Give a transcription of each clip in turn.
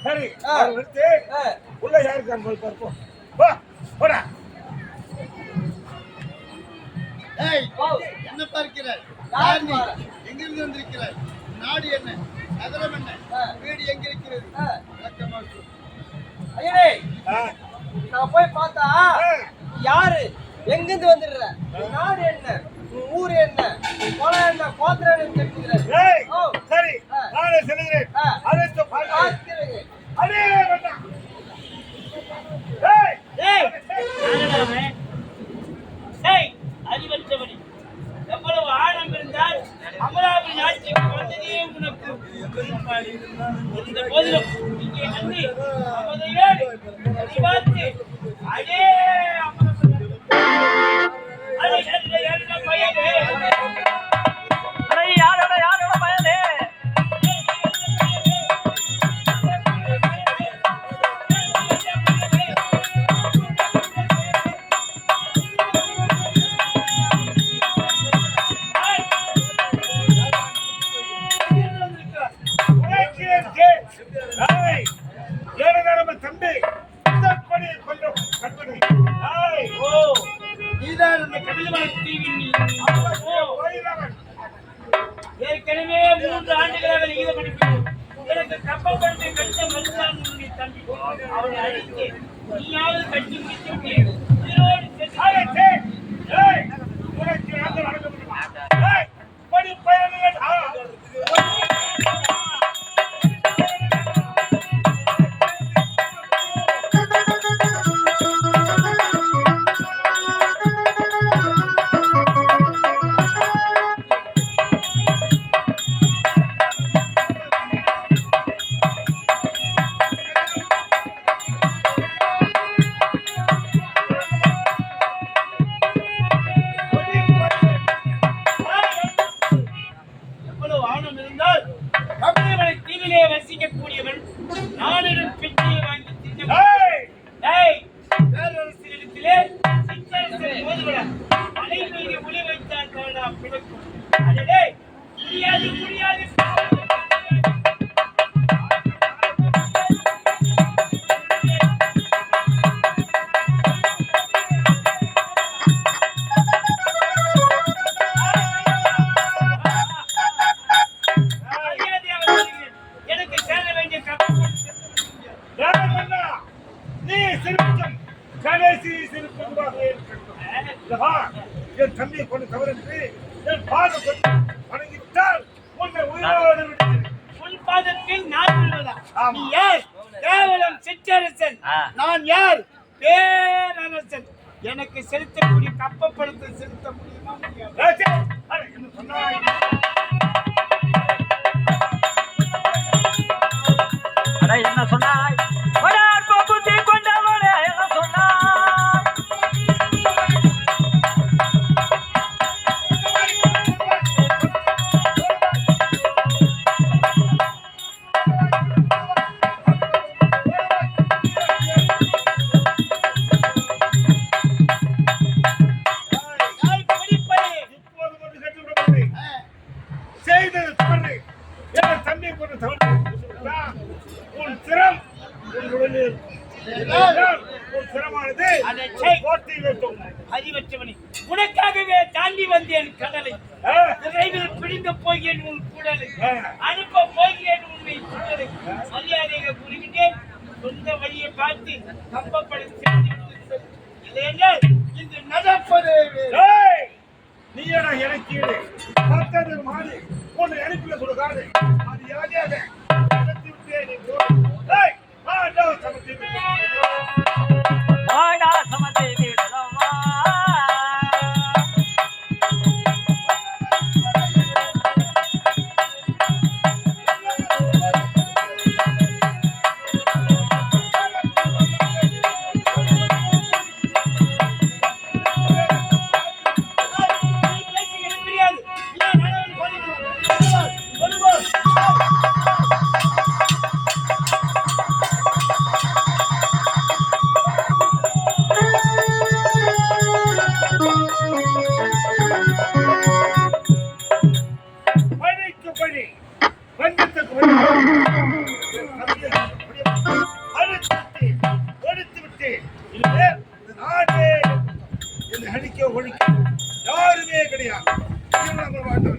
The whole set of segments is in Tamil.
சரி உள்ள யாருக்கான்னு போய் பார்ப்போம். போடா. என்ன பார்க்கிறாய்? எங்கிருந்து வந்திருக்கிறாய்? நாடு என்ன? நகரம் என்ன? வீடு எங்க இருக்கிறது? ஐயனே, நான் போய் பார்த்தா யாரு எங்கிருந்து வந்துடுற? நாடு என்ன? ஊர் என்ன? குளம் என்ன? கோத்திரம் என்ன கேட்கிறேன். சரி, நானே சொல்லுகிறேன். அழைத்து பார்க்கிறேன். அடே வேண்டா. அறிவற்றபடி எவ்வளவு ஆழம் இருந்தால் அமராவதி ஆட்சிக்கு வந்ததே உனக்கு இந்த போதிலும் இங்கே வந்து அமதையோடு அறிவாத்து அடே ஏற்கனவே 3 ஆண்டுகளாக ஈடுபடுகிறேன். எனக்கு கப்பப்படுத்த கட்ட மறுத்தான் உன்னுடைய தம்பி. அவனை அழித்து நீயாவது கட்டி முடித்து விட்டேன். வசிக்கக்கூடியவன் நாளிடம் பெற்றியை வாங்கி தின்னத்திலே அலை மீது ஒளி வைத்தான் காணா பிழைக்கும். அதே முடியாது முடியாது என் தம்பியை கொண்டு தவறின்றி என் பாதம் வணங்கிவிட்டால் உன்னை உயிரோடு விடுகிறேன். உன் பாதத்தில் நான் விடுவதா? நீ யார்? கேவலம் சிற்றரசன். நான் யார்? பேரரசன். எனக்கு செலுத்தக்கூடிய கப்பப்படுத்த செலுத்த முடியுமா? என்ன சொன்னாய்? உனக்காகவே தாண்டி வந்தேன் கடலை. விரைவில் பிடிந்து போகிறேன் உன் குடலை. அனுப்ப போகிறேன் உன்னை குடலை. மரியாதையாக கூறுகின்றேன். சொந்த வழியை பார்த்து கம்பப்படுத்தி இல்லையென்றால் இன்று நடப்பதே நீயடா எனக்கு பார்த்தது மாறி உன்னை அனுப்பிய சொல்லுகாது அது யாரையாக நடத்தி விட்டே நீ நம்ம வாழ்ந்தோம்.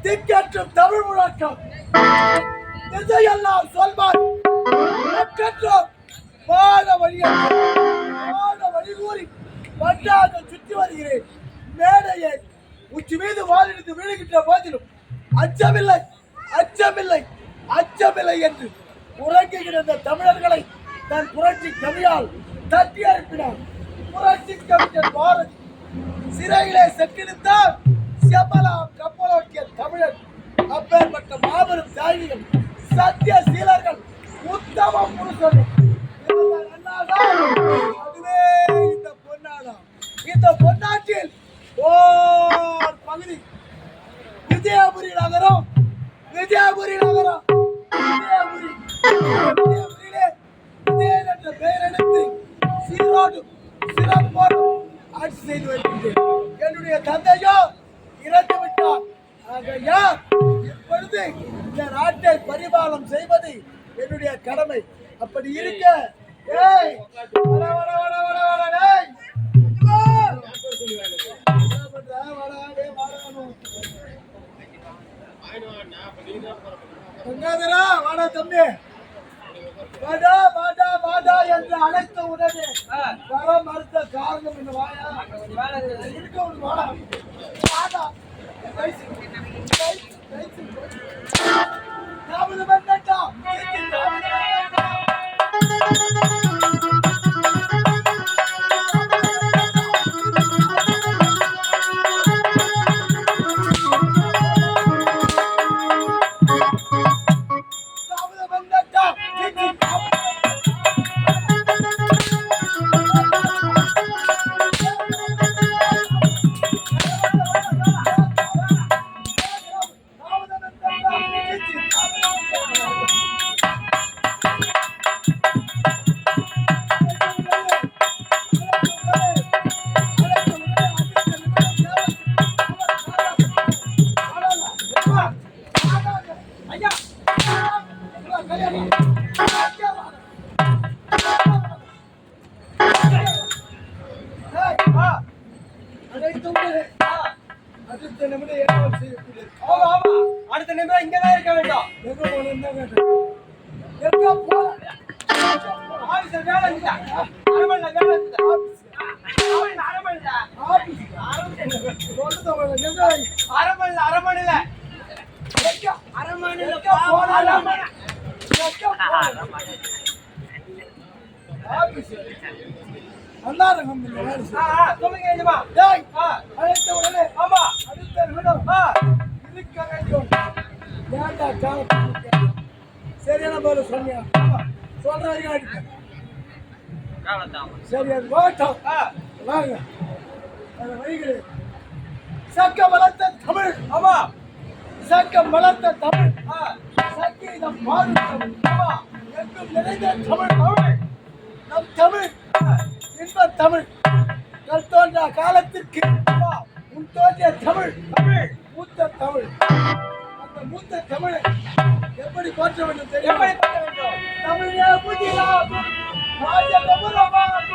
திக்கற்றும் தமிழ் முழக்கம் திசையெல்லாம் சொல்வார் வாழ வழி கூறி பண்டாக சுற்றி வருகிறேன். மேடையை உச்சி மீது வாழெடுத்து விழுகின்ற போதிலும் அச்சமில்லை அச்சமில்லை அச்சமில்லை என்று உறங்குகிற தமிழர்களை தன் புரட்சி கவியால் தட்டி அனுப்பினார். புரட்சி கவிஞர் பாரதி சிறையிலே செட்டிருந்தார். செம்மலாம் கப்பலோட்டிய தமிழர் அப்பேற்பட்ட மாபெரும் தியாகிகள் சத்திய சீலர்கள் உத்தம புருஷர்கள் அதுவே இந்த பொன்னாடாம். இந்த பொன்னாட்டில் ஓர் பகுதி விஜயபுரி நகரம். விஜயபுரியிலே விஜயன் என்ற பெயர் எடுத்து சீரோடு ஆட்சி செய்து வருகின்றேன். என்னுடைய தந்தையோ இறந்து விட்டார். இப்பொழுது இந்த நாட்டை பரிபாலனம் செய்வது என்னுடைய கடமை. அப்படி இருக்க ஏய் வட வட வட வட வட டேய் கங்காதரா வாடா தம்பி, வாடா வாடா வாடா என்று அழைத்த உடனே வர மறுத்த காரணம் என்ன? வாயா இருக்க ஒரு வாடா வாடா தாமதம் பண்ணட்டும். அடுத்த நிமிடம் இங்கதான் இருக்க வேண்டும். ஆபீஸ்ல வேலை இருக்குதா? அரமனைல வேலை இருக்குதா? அரமனைல சொல்லுங்க எஜமா. அழைத்த உடனே ஆமா அடுத்த நிமிடம் இருக்க வேண்டும். ஏன்டா காலத்துக்கு சரியான போல சொன்னியா? சொல்ற வரைக்கும் அடிப்பேன். சரி அது ஓட்டம் வாங்க. அது வைகளே சக்க வளர்த்த தமிழ். ஆமா சக்கம் வளர்த்த தமிழ். சக்கீதம் பாடும் தமிழ். ஆமா எங்கும் நிறைந்த தமிழ். தமிழ் நம் தமிழ் இன்ப தமிழ். கல் தோன்றா காலத்திற்கு முன் தோன்றிய தமிழ். தமிழ் மூத்த தமிழ். அந்த மூத்த தமிழை எப்படி போற்ற வேண்டும் தெரியும்? எப்படி பண்ண வேண்டும்? தமிழே புதிராகும் ராஜகபுரமாகும்.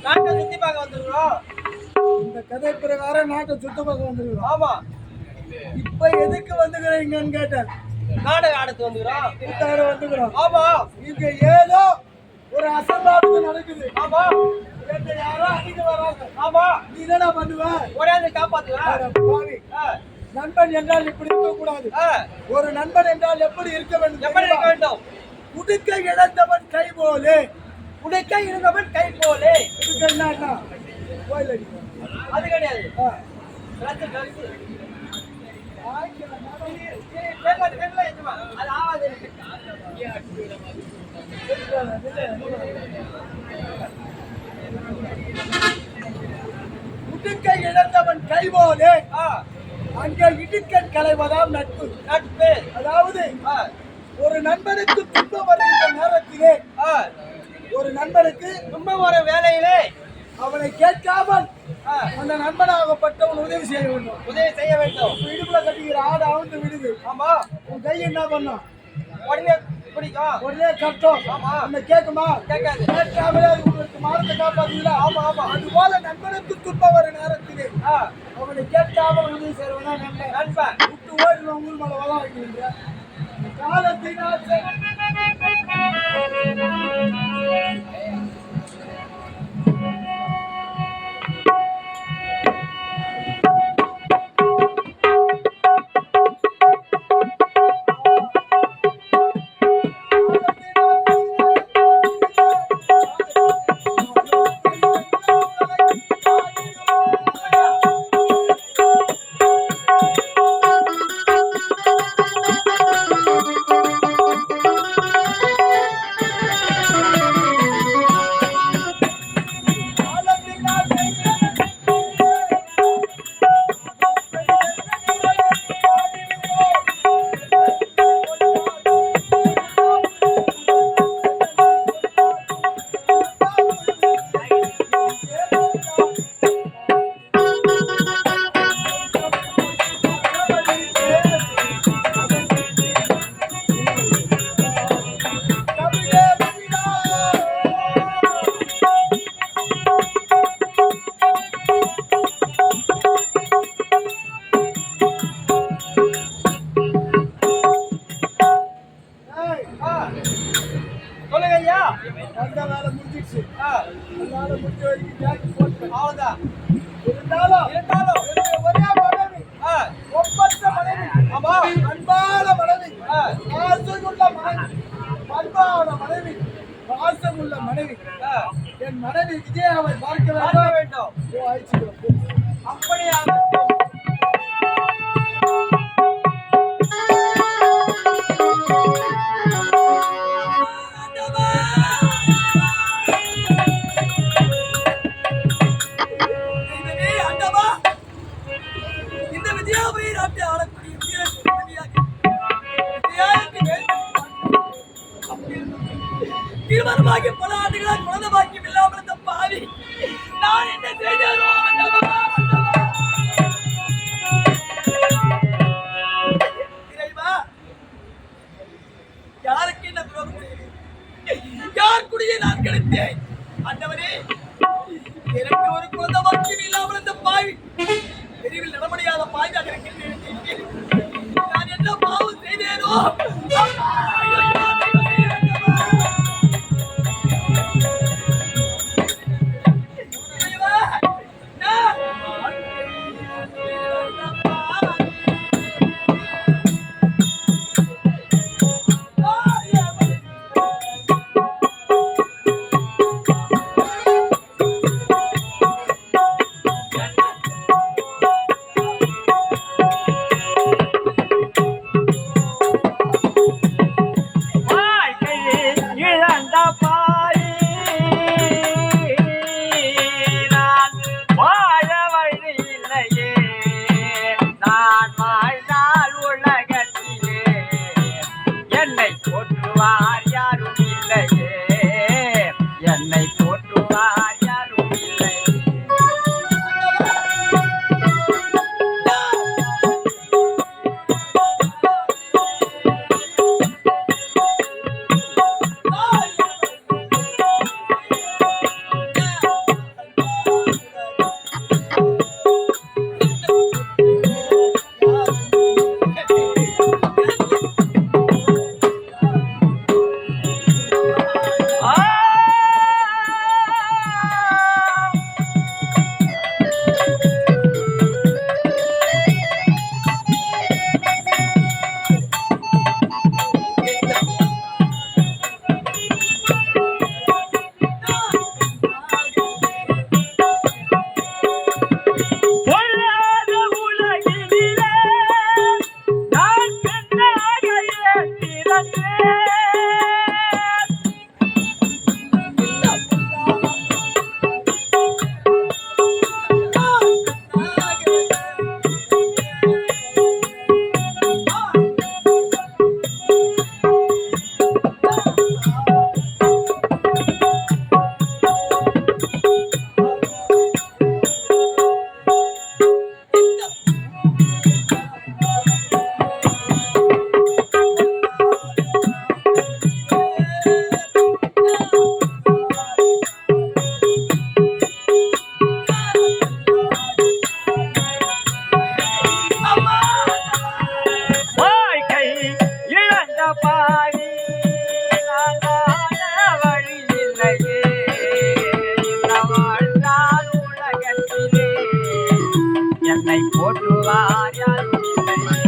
நாட்டை சுத்தி பார்க்க வந்திருக்கிறோம். இந்த கதை பிரகாரம் நாட்டை சுத்த பார்க்க வந்துருக்கோம். ஆமா இப்ப எதுக்கு வந்துக்கிறீங்கன்னு கேட்டேன். நாடகம் ஆடத்து வந்துக்கிறோம். கூத்தாட வந்துக்கிறோம். ஆமா இங்க ஏதோ ஒரு அசம்பாவிதம் நடக்குது. ஆமா என்ன யாரோ அடிக்க வராங்க. ஆமா நீ என்னடா பண்ணுவ? ஒரே காப்பாத்துவேன். அட பாவி. நண்பன் என்றால் இப்படி இருக்க கூடாது. ஒரு நண்பன் என்றால் எப்படி இருக்க வேண்டும்? எப்படி இருக்க வேண்டும்? உடுக்கை இழந்தவன் கை போலே. உடுக்கை இருந்தவன் கை போலே. உடுக்கைன்னா என்ன? கோயில் அடிக்கும். அது கிடையாது. அது ஆவாது. உடுக்கை இழந்தவன் கை போலே. அங்கே இடுக்கண் களைவதாம் நட்பு. நட்பு அதாவது ஒரு நண்பனுக்கு துன்பம் வருகின்ற நேரத்திலே ஒரு நண்பனுக்கு துன்பம் வர வேலையிலே அவனை கேட்காமல் அந்த நண்பனாகப்பட்டவன் உதவி செய்ய வேண்டும். உதவி செய்ய வேண்டும். இடுப்புல கட்டிக்கிற ஆடு அவுந்து விடுது. ஆமா உன் கை என்ன பண்ணும்? உடனே பிடிக்கும். உடனே கட்டும். ஆமா உன்னை கேட்குமா? கேட்காது. கேட்காமலே அது உங்களுக்கு மானத்தை காப்பாத்துங்களா? ஆமா ஆமா. அது போல நண்பனுக்கு துன்பம் வர நேரத்திலே அவனை கேட்காமல் உதவி செய்வனா நண்பன். நண்பன் விட்டு ஓடி ஊர் மேல வள வைக்கிறீங்க காலத்தை சொல்லுங்க ஐயா. அந்த வேலை முடிஞ்சிடுச்சு. அதனால முடிஞ்ச வரைக்கும் ஜாக்கி போட்டேன். அவ்வளவுதான். இருந்தாலும் என்னுடைய ஒரே மனைவி, ஒப்பற்ற மனைவி, ஆமா, அன்பான மனைவி, பாசமுள்ள மனைவி, பண்பான மனைவி, பாசமுள்ள மனைவி, என் மனைவி விஜயாவை பார்க்க வேண்டும். ஓ, அழைச்சிட்டு அப்படியா? திருமணமாகி பல ஆண்டுகளாக குழந்தை பாக்கியம் இல்லாமல் இந்த பாவி நான் என்ன செய்தேனோ இறைவா, யாருக்கு என்ன துரோகம் செய்தேன்? யார் குடியை நான் கிடைத்தேன்? ஆண்டவரே, எனக்கு ஒரு குழந்தை பாக்கியம் இல்லாமல் இந்த பாவி தெருவில் நடமுடியாத பாய்தாக இருக்கின்றேன். நான் என்ன பாவம் செய்தேனோ? பாவி நான் வாழ வழி இல்லையே வாழ்ந்தால் உலகத்திலே என்னை போற்றுவார் யாரும் இல்லையே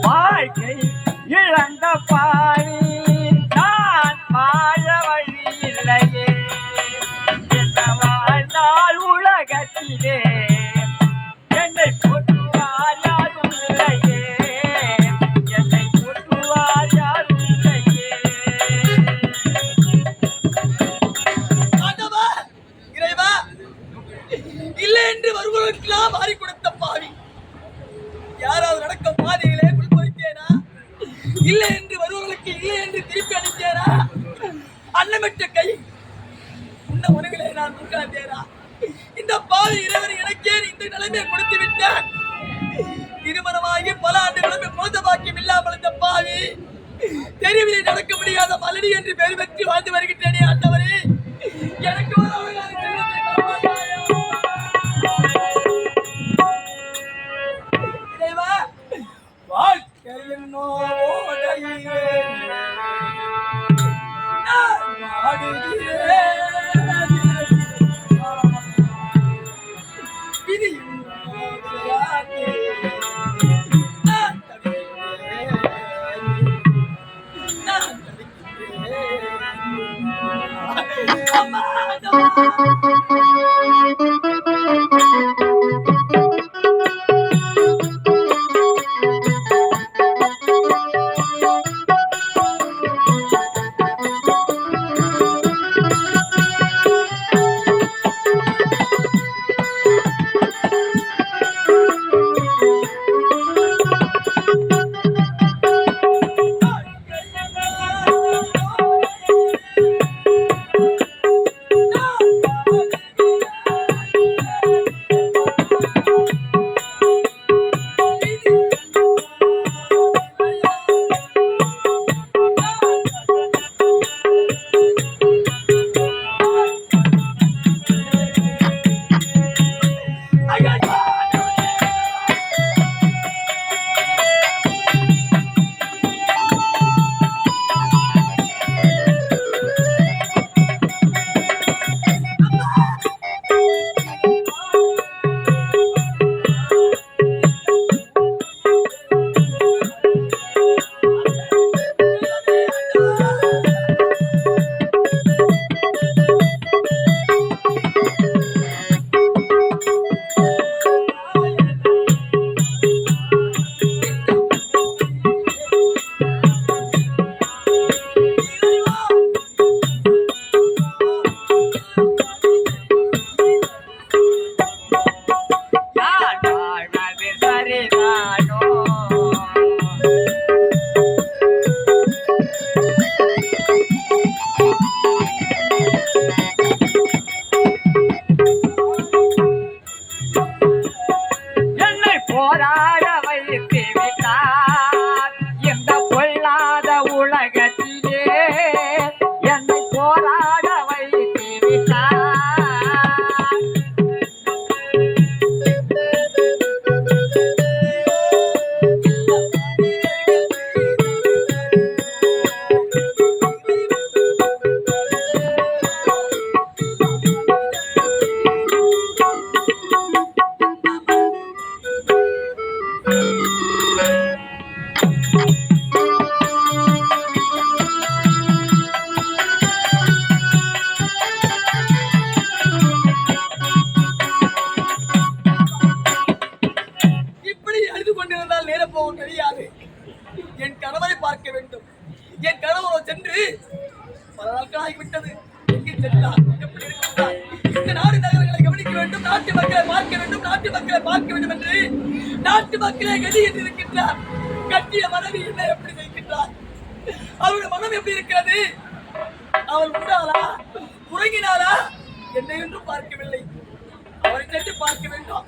வாழ்க்கை இழந்த பாவி நான் வாழ வழி இல்லையே என்ன வாழ்ந்தால் உலகத்திலே என்னை போற்றுவார் யாரும் இல்லையே என்னை போற்றுவார் யாரும் இல்லையே ஆண்டவா, இறைவா, இல்லை என்று வருவதற்கெல்லாம் மாறி கொடுத்த பாவி யாராவது நடக்க பாதைகளே குளிப்பொழித்தேனா? இல்லை என்று வருவர்களுக்கு இல்லை என்று திருப்பி அளித்தேனா? அன்னமிட்ட கை உன்ன உணவிலே நான் உட்கார்ந்தேனா? இந்த பாவி இறைவர் எனக்கே இந்த நிலைமையை கொடுத்து விட்டார். திருமணமாகி பல ஆண்டுகளுமே குழந்தை பாக்கியம் இல்லாமல் இந்த பாவி தெருவிலே நடக்க முடியாத மலடி என்று பெயர் பெற்று வாழ்ந்து வருகின்றேனே ஆண்டவரே, எனக்கு ஒரு அழகான செல்வத்தை தருவாயாயோ? இறைவா, வாழ்க்கையின் நோடையிலே நான் வாடுகிறேன். விதியின் விளையாட்டிலே நான் தவிக்கிறேன். நான் தவிக்கிறேன். அம்மா, பல நாட்கள் ஆகிவிட்டது. எங்கே சென்றார்? எப்படி இருக்கிறார்? இந்த நாடு நகரங்களை கவனிக்க வேண்டும், நாட்டு மக்களை பார்க்க வேண்டும், நாட்டு மக்களை பார்க்க வேண்டும் என்று நாட்டு மக்களே கதி என்று இருக்கின்றார். கட்டிய மனைவி என்ன எப்படி இருக்கின்றார்? அவருடைய மனம் எப்படி இருக்கிறது? அவள் உண்டாளா, உறங்கினாளா? என்னை என்றும் பார்க்கவில்லை. அவரை சென்று பார்க்க வேண்டும்.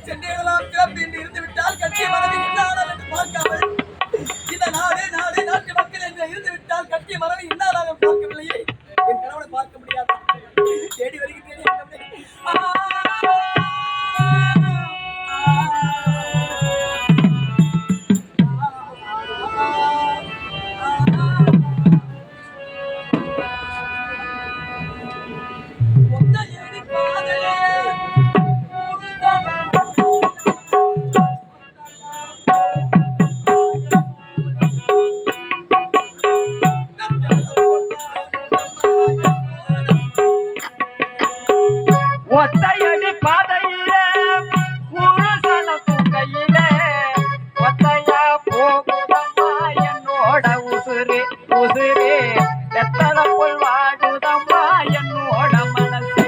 சென்னையெல்லாம் கிளம்பி இருந்து விட்டால் கட்சி மனைவி என்ன ஆனார் என்று பார்க்காமல் இந்த நாடு நாட்டு மக்கள் என்று இருந்து விட்டால் கட்சி மனைவி என்ன ஆனார் பார்க்கவில்லையே. என் கணவனை பார்க்க முடியாது. தேடி வருகிறேன். ஒத்தையடி பாதையிலே புருஷன தூக்கையிலே ஒத்தையா போகுதம்மா என்னோட உசுரே உசுரே எத்தனை போல் வாடுதம்மா என்னோட மனசு.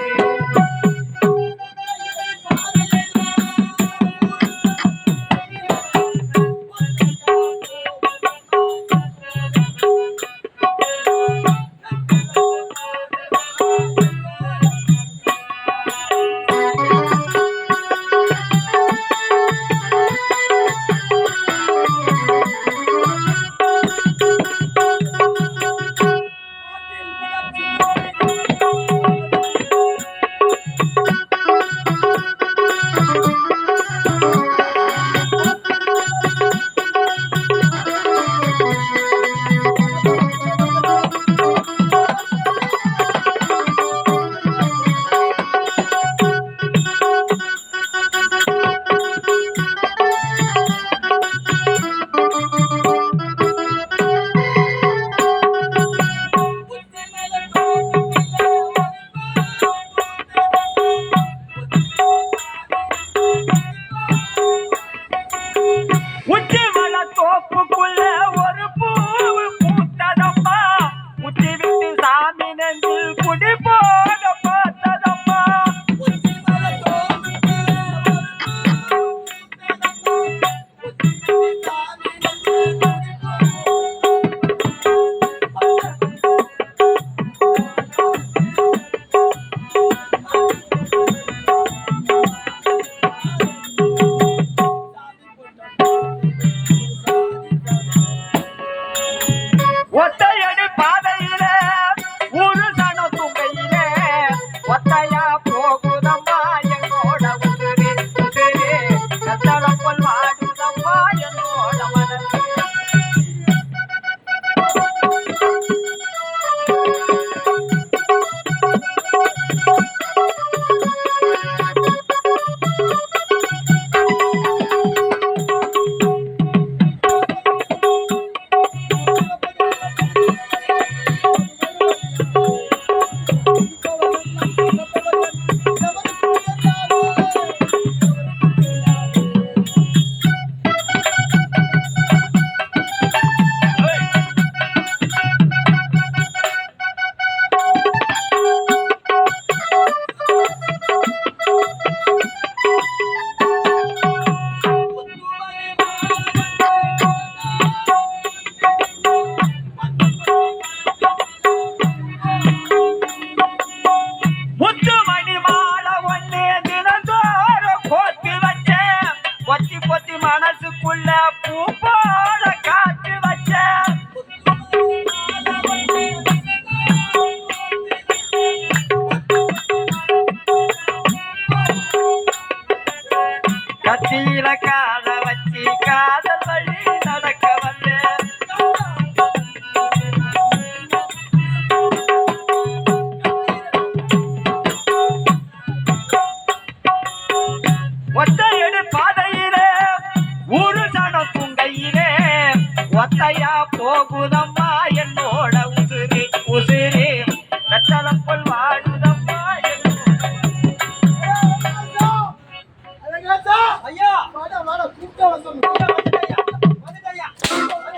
கால வச்சு காதல் வழி நடக்க வந்தேன் ஒத்தையடி பாதையிலே ஊரு சனம் துங்கையிலே ஒத்தையா போகுதம்மா என்னோட உசுரி உசுரி வெத்தலப்பல் வாடுதம்மா அழகாசா ஐயா வாடா வாடா கூப்பிட்ட வந்தோம் வந்துட்டய்யா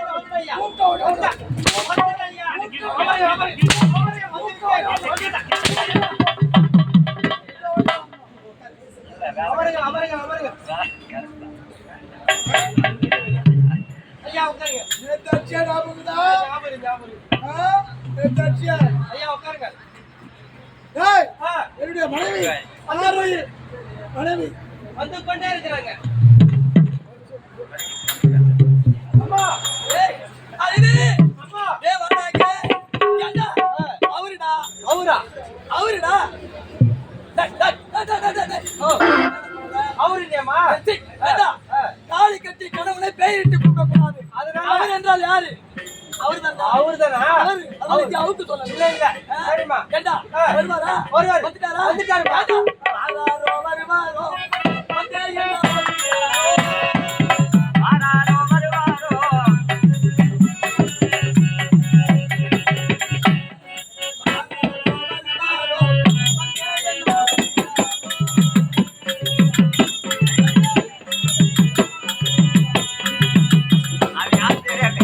வந்துட்டய்யா கூப்பிட்ட வந்தோம் அமருங்க அமருங்க அமருங்க ஐயா உட்காருங்க நேதாச்சியா ஞாபகம்தா ஞாபகம் ஞாபகம் நேதாச்சியா ஐயா உட்காருங்க ஏய் ஆ, என்னுடைய மனைவி ஆரோயில் மனைவி வந்து கொண்டே இருக்கிறாங்க அம்மா ஏய் அது அம்மா ஏய் வந்தாங்க ஏண்டா அவருடா அவருடா அவருடேமா தாலி கட்டி கணவனை பெயரிட்டு கூப்பிடக்கூடாது அதனால அவர் என்றால் யாரு அவர்தானா அவருக்கு அவுத்து சொல்ல இல்ல இல்ல சரிம்மா ஏண்டா வருவாரா வருவாரு. வந்துட்டாரா வந்துட்டாருமா. ஆராரோ வருவாரோ வந்தே வாராரோ வருவாரோ அது யார் தெரியாது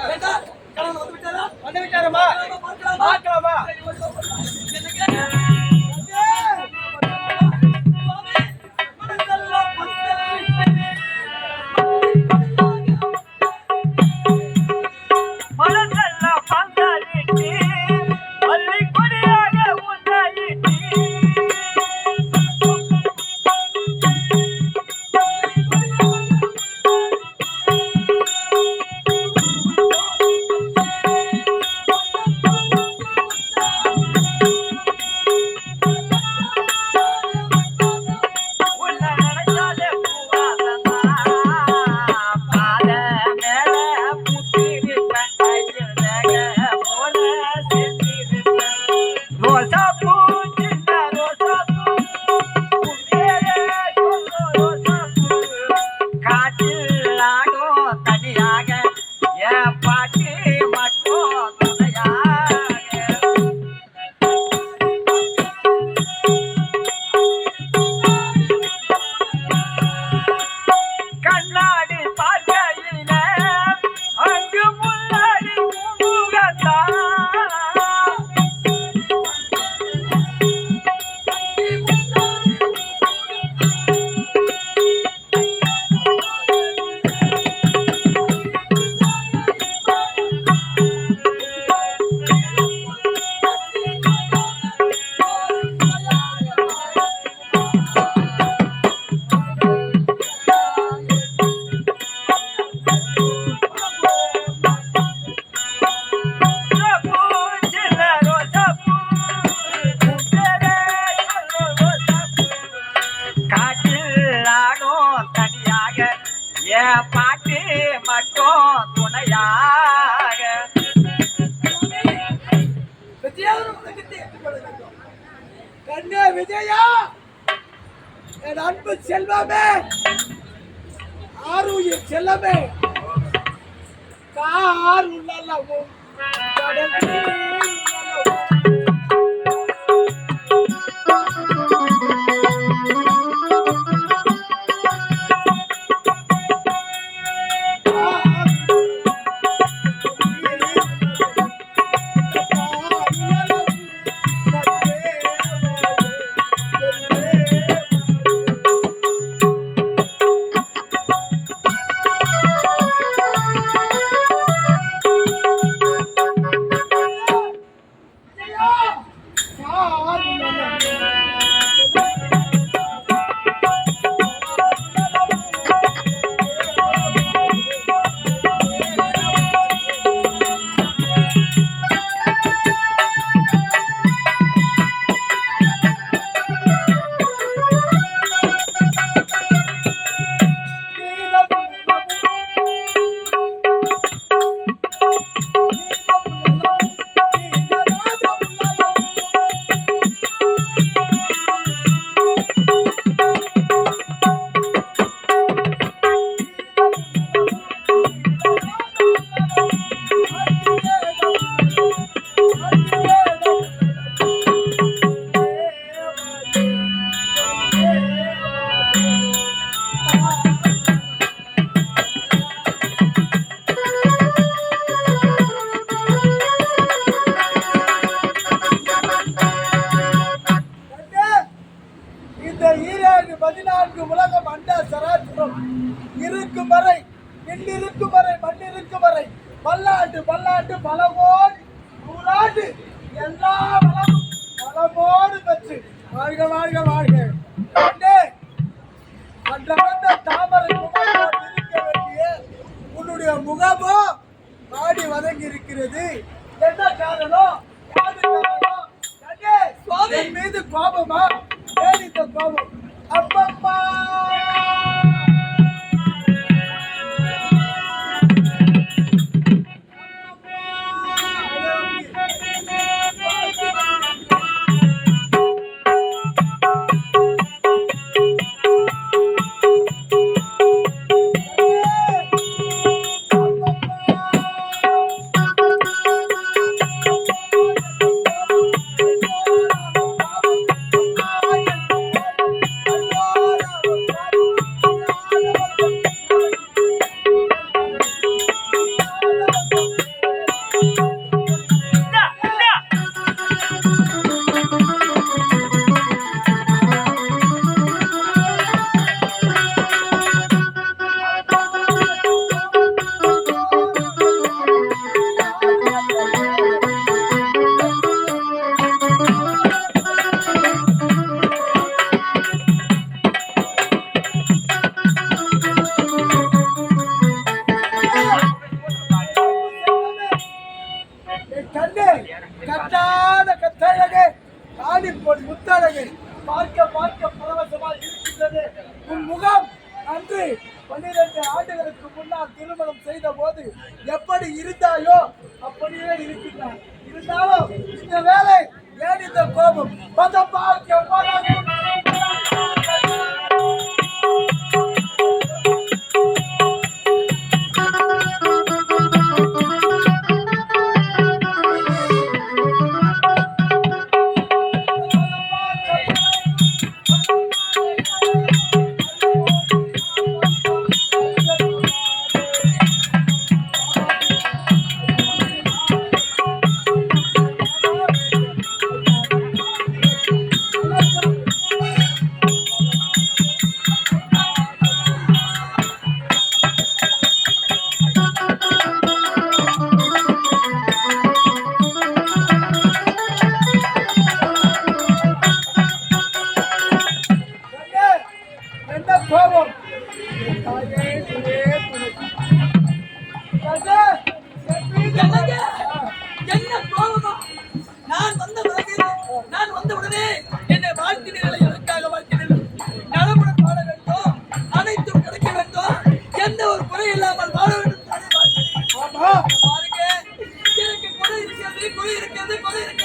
ஏண்டா கணவன் வந்து விட்டாரா வந்து விட்டாருமா பார்க்கலாமா மனசெல்லாம் பந்தலிட்டு பள்ளி கொடியாக உண்டாயிட்டு உன்னை நினைச்சாலே பூவாசமா பாத மேல பூத்திருப்பேன் கையில் ரேக போல சேர்த்திருப்பேன் ரோசா பூ சின்ன ரோசா பூ உன் பேரே சொல்லு ரோசா பூ காற்றில் ஆடும் தனியாக என் பாட்டு மட்டும் துணையாக கண்ணாடி பார்க்கையில அங்கு முன்னாடி முகத்தா பூ சின்ன ரோசா பூ உன் பேரே சொல்லு ரோசா பூ காற்றில் ஆடும் தனியாக என் பாட்டு மட்டும் துணையாக கண்ணே விஜயா என் அன்பு செல்வமே ஆருயிர் செல்லமே கார் உள்ளளவும் கடல் நீர் உள்ளளவும் பல்லாண்டு பல்லாண்டு பலவோடு நூறாண்டு எல்லா வளமும் வளமோடு பெற்று வாழ்க வாழ்க வாழ்க. அண்ணே, அந்த வந்த தாமரை முகமோடு இருக்க வேண்டிய உன்னுடைய முகமோ ஆடி வதங்கி இருக்கிறது. என்ன காரணம்? யாது காரணம்? அண்ணே, என் மீது கோபமா? ஏன் இந்த கோபம்? அப்பப்பா கட்டாத கத்தழகு காணிப்பொன் முத்தழகு பார்க்க பார்க்க பரவசமாக இருக்கின்றது. உன் முகம் அன்று 12 ஆண்டுகளுக்கு முன்னால் திருமணம் செய்த போது எப்படி இருந்தாயோ அப்படியே இருக்கின்றாய். இருந்தாலும் இந்த வேலை ஏன் இந்த கோபம்? பதம் பார்க்க என்ன கோபம்? தாயே துணே துணை. ராஜா, என்ன கோபமா? நான் வந்த பிறகு நான் வந்த உடனே என்னை வாழ்த்தினர்களை எதற்காக வாழ்த்தினர்கள்? நலமுடன் வாழ வேண்டும், அனைத்தும் கிடைக்க வேண்டும், எந்த ஒரு குறை இல்லாமல் வாழ வேண்டும். ஆமா, பாருங்க, எனக்கு குறை இருக்கிறது, குறை இருக்கிறது, குறை இருக்கிறது.